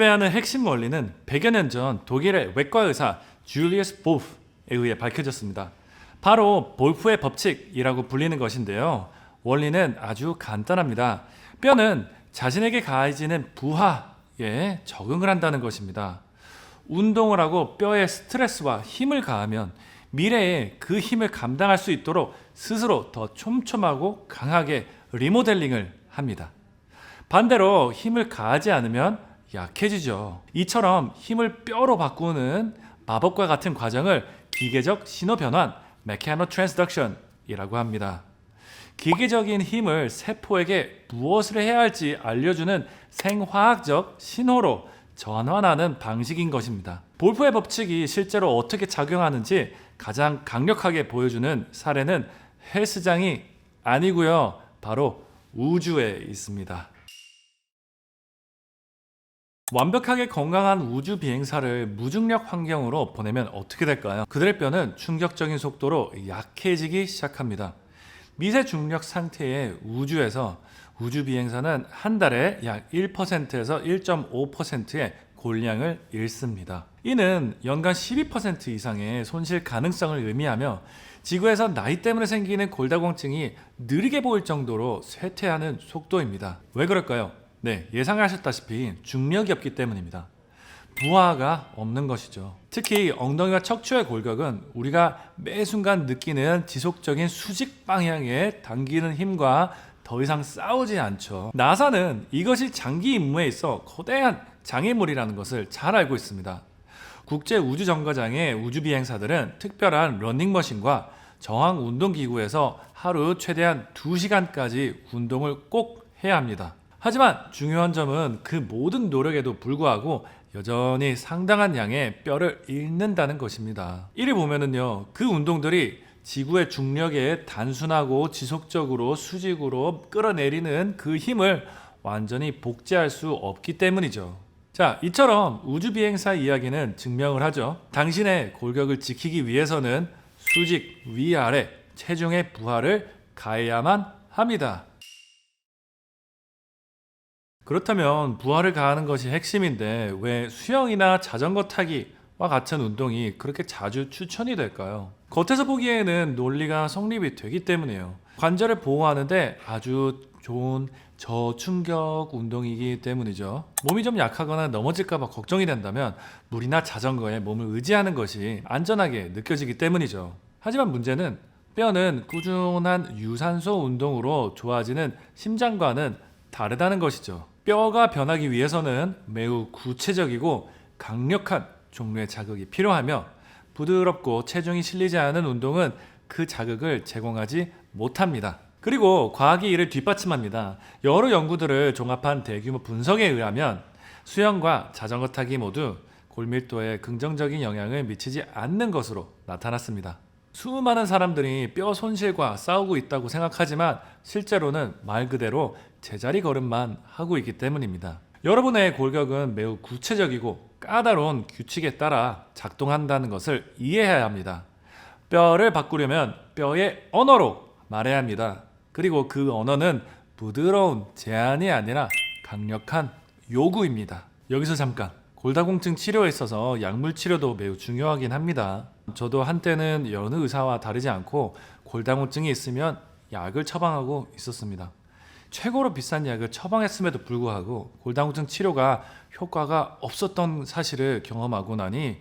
뼈하는 핵심 원리는 100여 년 전 독일의 외과 의사 줄리우스 볼프에 의해 밝혀졌습니다. 바로 볼프의 법칙이라고 불리는 것인데요. 원리는 아주 간단합니다. 뼈는 자신에게 가해지는 부하에 적응을 한다는 것입니다. 운동을 하고 뼈에 스트레스와 힘을 가하면 미래에 그 힘을 감당할 수 있도록 스스로 더 촘촘하고 강하게 리모델링을 합니다. 반대로 힘을 가하지 않으면 약해지죠. 이처럼 힘을 뼈로 바꾸는 마법과 같은 과정을 기계적 신호 변환, 메카노 트랜스덕션이라고 합니다. 기계적인 힘을 세포에게 무엇을 해야 할지 알려주는 생화학적 신호로 전환하는 방식인 것입니다. 볼프의 법칙이 실제로 어떻게 작용하는지 가장 강력하게 보여주는 사례는 헬스장이 아니고요. 바로 우주에 있습니다. 완벽하게 건강한 우주 비행사를 무중력 환경으로 보내면 어떻게 될까요? 그들의 뼈는 충격적인 속도로 약해지기 시작합니다. 미세 중력 상태의 우주에서 우주 비행사는 한 달에 약 1%에서 1.5%의 골량을 잃습니다. 이는 연간 12% 이상의 손실 가능성을 의미하며 지구에서 나이 때문에 생기는 골다공증이 느리게 보일 정도로 쇠퇴하는 속도입니다. 왜 그럴까요? 네, 예상하셨다시피 중력이 없기 때문입니다. 부하가 없는 것이죠. 특히 엉덩이와 척추의 골격은 우리가 매 순간 느끼는 지속적인 수직 방향에 당기는 힘과 더 이상 싸우지 않죠. 나사는 이것이 장기 임무에 있어 거대한 장애물이라는 것을 잘 알고 있습니다. 국제우주정거장의 우주비행사들은 특별한 러닝머신과 저항 운동기구에서 하루 최대한 2시간까지 운동을 꼭 해야 합니다. 하지만 중요한 점은 그 모든 노력에도 불구하고 여전히 상당한 양의 뼈를 잃는다는 것입니다. 이를 보면은요, 그 운동들이 지구의 중력에 단순하고 지속적으로 수직으로 끌어내리는 그 힘을 완전히 복제할 수 없기 때문이죠. 자, 이처럼 우주비행사 이야기는 증명을 하죠. 당신의 골격을 지키기 위해서는 수직, 위아래, 체중의 부하를 가해야만 합니다. 그렇다면 부하를 가하는 것이 핵심인데 왜 수영이나 자전거 타기와 같은 운동이 그렇게 자주 추천이 될까요? 겉에서 보기에는 논리가 성립이 되기 때문이에요. 관절을 보호하는데 아주 좋은 저충격 운동이기 때문이죠. 몸이 좀 약하거나 넘어질까봐 걱정이 된다면 물이나 자전거에 몸을 의지하는 것이 안전하게 느껴지기 때문이죠. 하지만 문제는 뼈는 꾸준한 유산소 운동으로 좋아지는 심장과는 다르다는 것이죠. 뼈가 변하기 위해서는 매우 구체적이고 강력한 종류의 자극이 필요하며 부드럽고 체중이 실리지 않은 운동은 그 자극을 제공하지 못합니다. 그리고 과학이 이를 뒷받침합니다. 여러 연구들을 종합한 대규모 분석에 의하면 수영과 자전거 타기 모두 골밀도에 긍정적인 영향을 미치지 않는 것으로 나타났습니다. 수많은 사람들이 뼈 손실과 싸우고 있다고 생각하지만 실제로는 말 그대로 제자리 걸음만 하고 있기 때문입니다. 여러분의 골격은 매우 구체적이고 까다로운 규칙에 따라 작동한다는 것을 이해해야 합니다. 뼈를 바꾸려면 뼈의 언어로 말해야 합니다. 그리고 그 언어는 부드러운 제안이 아니라 강력한 요구입니다. 여기서 잠깐, 골다공증 치료에 있어서 약물 치료도 매우 중요하긴 합니다. 저도 한때는 여느 의사와 다르지 않고 골다공증이 있으면 약을 처방하고 있었습니다. 최고로 비싼 약을 처방했음에도 불구하고 골다공증 치료가 효과가 없었던 사실을 경험하고 나니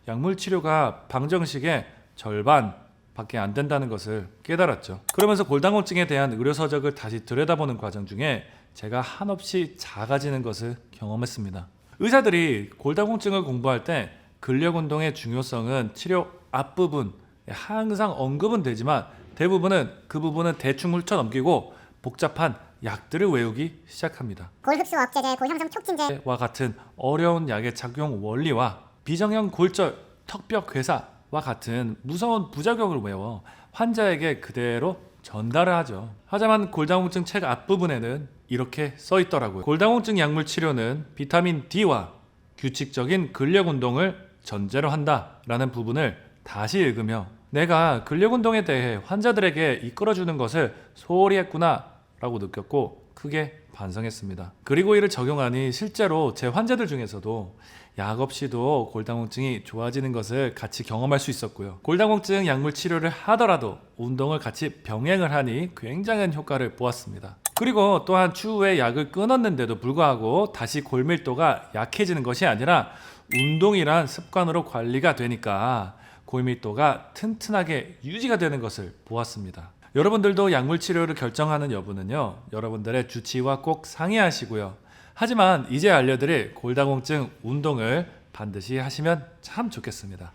약물 치료가 방정식의 절반밖에 안 된다는 것을 깨달았죠. 그러면서 골다공증에 대한 의료 서적을 다시 들여다보는 과정 중에 제가 한없이 작아지는 것을 경험했습니다. 의사들이 골다공증을 공부할 때 근력 운동의 중요성은 치료 앞부분에 항상 언급은 되지만 대부분은 그 부분은 대충 훑어넘기고 복잡한 약들을 외우기 시작합니다. 골흡수 억제제, 골형성 촉진제와 같은 어려운 약의 작용 원리와 비정형 골절, 턱뼈 괴사와 같은 무서운 부작용을 외워 환자에게 그대로 전달을 하죠. 하지만 골다공증 책 앞부분에는 이렇게 써 있더라고요. 골다공증 약물 치료는 비타민 D와 규칙적인 근력 운동을 전제로 한다라는 부분을 다시 읽으며 내가 근력 운동에 대해 환자들에게 이끌어주는 것을 소홀히 했구나 라고 느꼈고 크게 반성했습니다. 그리고 이를 적용하니 실제로 제 환자들 중에서도 약 없이도 골다공증이 좋아지는 것을 같이 경험할 수 있었고요. 골다공증 약물 치료를 하더라도 운동을 같이 병행을 하니 굉장한 효과를 보았습니다. 그리고 또한 추후에 약을 끊었는데도 불구하고 다시 골밀도가 약해지는 것이 아니라 운동이란 습관으로 관리가 되니까 골밀도가 튼튼하게 유지가 되는 것을 보았습니다. 여러분들도 약물 치료를 결정하는 여부는요, 여러분들의 주치의와 꼭 상의하시고요. 하지만 이제 알려드릴 골다공증 운동을 반드시 하시면 참 좋겠습니다.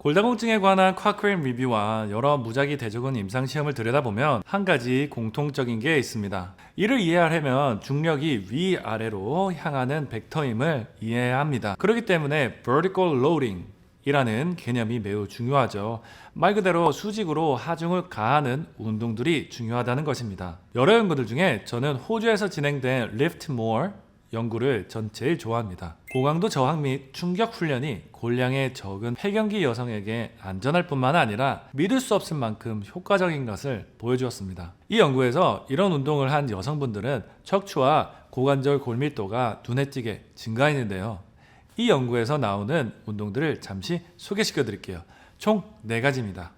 골다공증에 관한 코크레인 리뷰와 여러 무작위 대조군 임상시험을 들여다보면 한 가지 공통적인 게 있습니다. 이를 이해하려면 중력이 위아래로 향하는 벡터임을 이해해야 합니다. 그렇기 때문에 vertical loading 이라는 개념이 매우 중요하죠. 말 그대로 수직으로 하중을 가하는 운동들이 중요하다는 것입니다. 여러 연구들 중에 저는 호주에서 진행된 Lift More 연구를 전 제일 좋아합니다. 고강도 저항 및 충격 훈련이 골량의 적은 폐경기 여성에게 안전할 뿐만 아니라 믿을 수 없을 만큼 효과적인 것을 보여주었습니다. 이 연구에서 이런 운동을 한 여성분들은 척추와 고관절 골밀도가 눈에 띄게 증가했는데요. 이 연구에서 나오는 운동들을 잠시 소개시켜 드릴게요. 총 4가지입니다.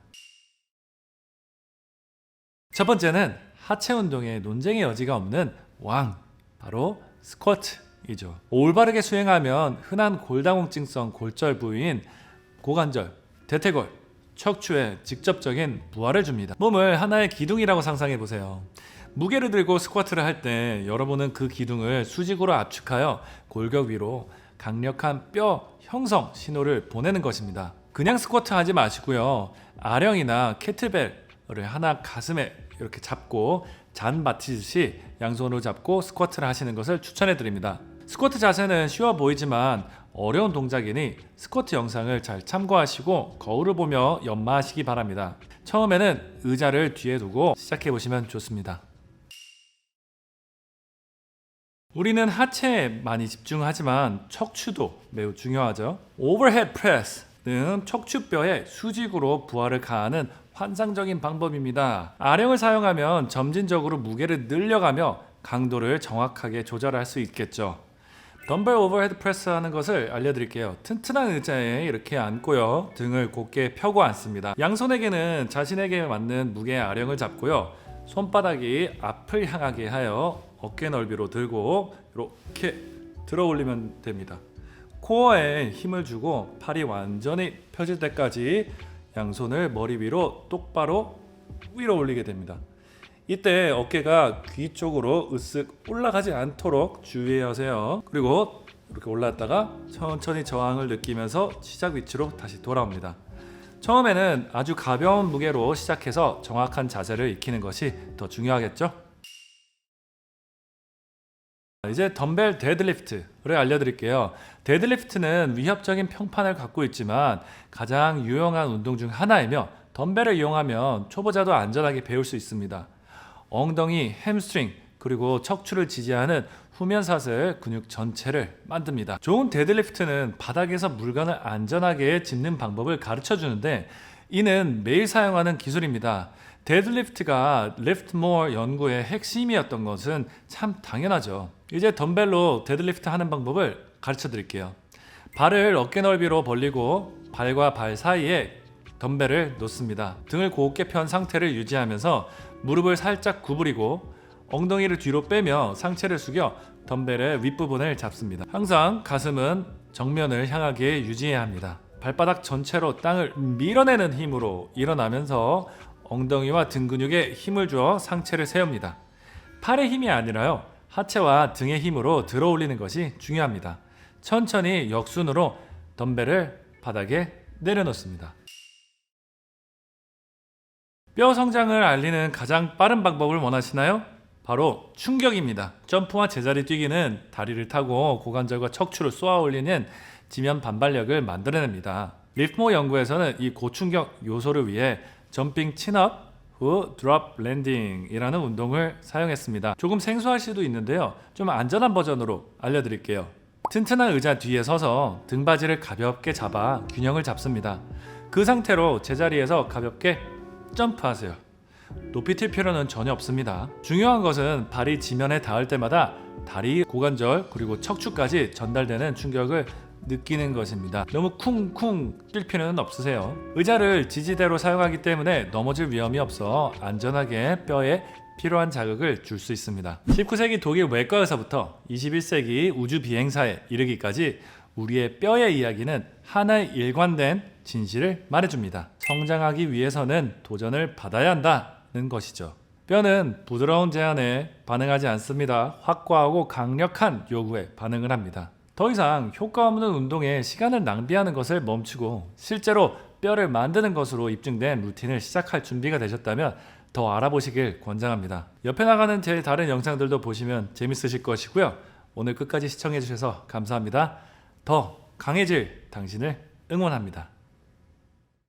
첫 번째는 하체 운동에 논쟁의 여지가 없는 왕, 바로 스쿼트이죠. 올바르게 수행하면 흔한 골다공증성 골절 부위인 고관절, 대퇴골, 척추에 직접적인 부하를 줍니다. 몸을 하나의 기둥이라고 상상해 보세요. 무게를 들고 스쿼트를 할 때 여러분은 그 기둥을 수직으로 압축하여 골격 위로 강력한 뼈 형성 신호를 보내는 것입니다. 그냥 스쿼트 하지 마시고요. 아령이나 캐틀벨을 하나 가슴에 이렇게 잡고 잔 받치듯이 양손으로 잡고 스쿼트를 하시는 것을 추천해 드립니다. 스쿼트 자세는 쉬워 보이지만 어려운 동작이니 스쿼트 영상을 잘 참고하시고 거울을 보며 연마하시기 바랍니다. 처음에는 의자를 뒤에 두고 시작해 보시면 좋습니다. 우리는 하체에 많이 집중하지만 척추도 매우 중요하죠. 오버헤드 프레스는 척추뼈에 수직으로 부하를 가하는 환상적인 방법입니다. 아령을 사용하면 점진적으로 무게를 늘려가며 강도를 정확하게 조절할 수 있겠죠. 덤벨 오버헤드 프레스 하는 것을 알려드릴게요. 튼튼한 의자에 이렇게 앉고요. 등을 곧게 펴고 앉습니다. 양손에게는 자신에게 맞는 무게의 아령을 잡고요. 손바닥이 앞을 향하게 하여 어깨 넓이로 들고 이렇게 들어 올리면 됩니다. 코어에 힘을 주고 팔이 완전히 펴질 때까지 양손을 머리 위로 똑바로 위로 올리게 됩니다. 이때 어깨가 귀 쪽으로 으쓱 올라가지 않도록 주의하세요. 그리고 이렇게 올랐다가 천천히 저항을 느끼면서 시작 위치로 다시 돌아옵니다. 처음에는 아주 가벼운 무게로 시작해서 정확한 자세를 익히는 것이 더 중요하겠죠? 이제 덤벨 데드리프트를 알려드릴게요. 데드리프트는 위협적인 평판을 갖고 있지만 가장 유용한 운동 중 하나이며 덤벨을 이용하면 초보자도 안전하게 배울 수 있습니다. 엉덩이, 햄스트링, 그리고 척추를 지지하는 후면사슬 근육 전체를 만듭니다. 좋은 데드리프트는 바닥에서 물건을 안전하게 짚는 방법을 가르쳐 주는데 이는 매일 사용하는 기술입니다. 데드리프트가 리프트 모어 연구의 핵심이었던 것은 참 당연하죠. 이제 덤벨로 데드리프트 하는 방법을 가르쳐 드릴게요. 발을 어깨 넓이로 벌리고 발과 발 사이에 덤벨을 놓습니다. 등을 곧게 편 상태를 유지하면서 무릎을 살짝 구부리고 엉덩이를 뒤로 빼며 상체를 숙여 덤벨의 윗부분을 잡습니다. 항상 가슴은 정면을 향하게 유지해야 합니다. 발바닥 전체로 땅을 밀어내는 힘으로 일어나면서 엉덩이와 등 근육에 힘을 주어 상체를 세웁니다. 팔의 힘이 아니라요, 하체와 등의 힘으로 들어 올리는 것이 중요합니다. 천천히 역순으로 덤벨을 바닥에 내려놓습니다. 뼈 성장을 알리는 가장 빠른 방법을 원하시나요? 바로 충격입니다. 점프와 제자리 뛰기는 다리를 타고 고관절과 척추를 쏘아 올리는 지면 반발력을 만들어냅니다. 리프모 연구에서는 이 고충격 요소를 위해 점핑 친업 후 드롭 랜딩이라는 운동을 사용했습니다. 조금 생소할 수도 있는데요, 좀 안전한 버전으로 알려드릴게요. 튼튼한 의자 뒤에 서서 등받이를 가볍게 잡아 균형을 잡습니다. 그 상태로 제자리에서 가볍게 점프하세요. 높이 튈 필요는 전혀 없습니다. 중요한 것은 발이 지면에 닿을 때마다 다리, 고관절, 그리고 척추까지 전달되는 충격을 느끼는 것입니다. 너무 쿵쿵 뛸 필요는 없으세요. 의자를 지지대로 사용하기 때문에 넘어질 위험이 없어 안전하게 뼈에 필요한 자극을 줄 수 있습니다. 19세기 독일 외과에서부터 21세기 우주 비행사에 이르기까지 우리의 뼈의 이야기는 하나의 일관된 진실을 말해줍니다. 성장하기 위해서는 도전을 받아야 한다는 것이죠. 뼈는 부드러운 제한에 반응하지 않습니다. 확고하고 강력한 요구에 반응을 합니다. 더 이상 효과 없는 운동에 시간을 낭비하는 것을 멈추고 실제로 뼈를 만드는 것으로 입증된 루틴을 시작할 준비가 되셨다면 더 알아보시길 권장합니다. 옆에 나가는 제 다른 영상들도 보시면 재밌으실 것이고요. 오늘 끝까지 시청해 주셔서 감사합니다. 더 강해질 당신을 응원합니다.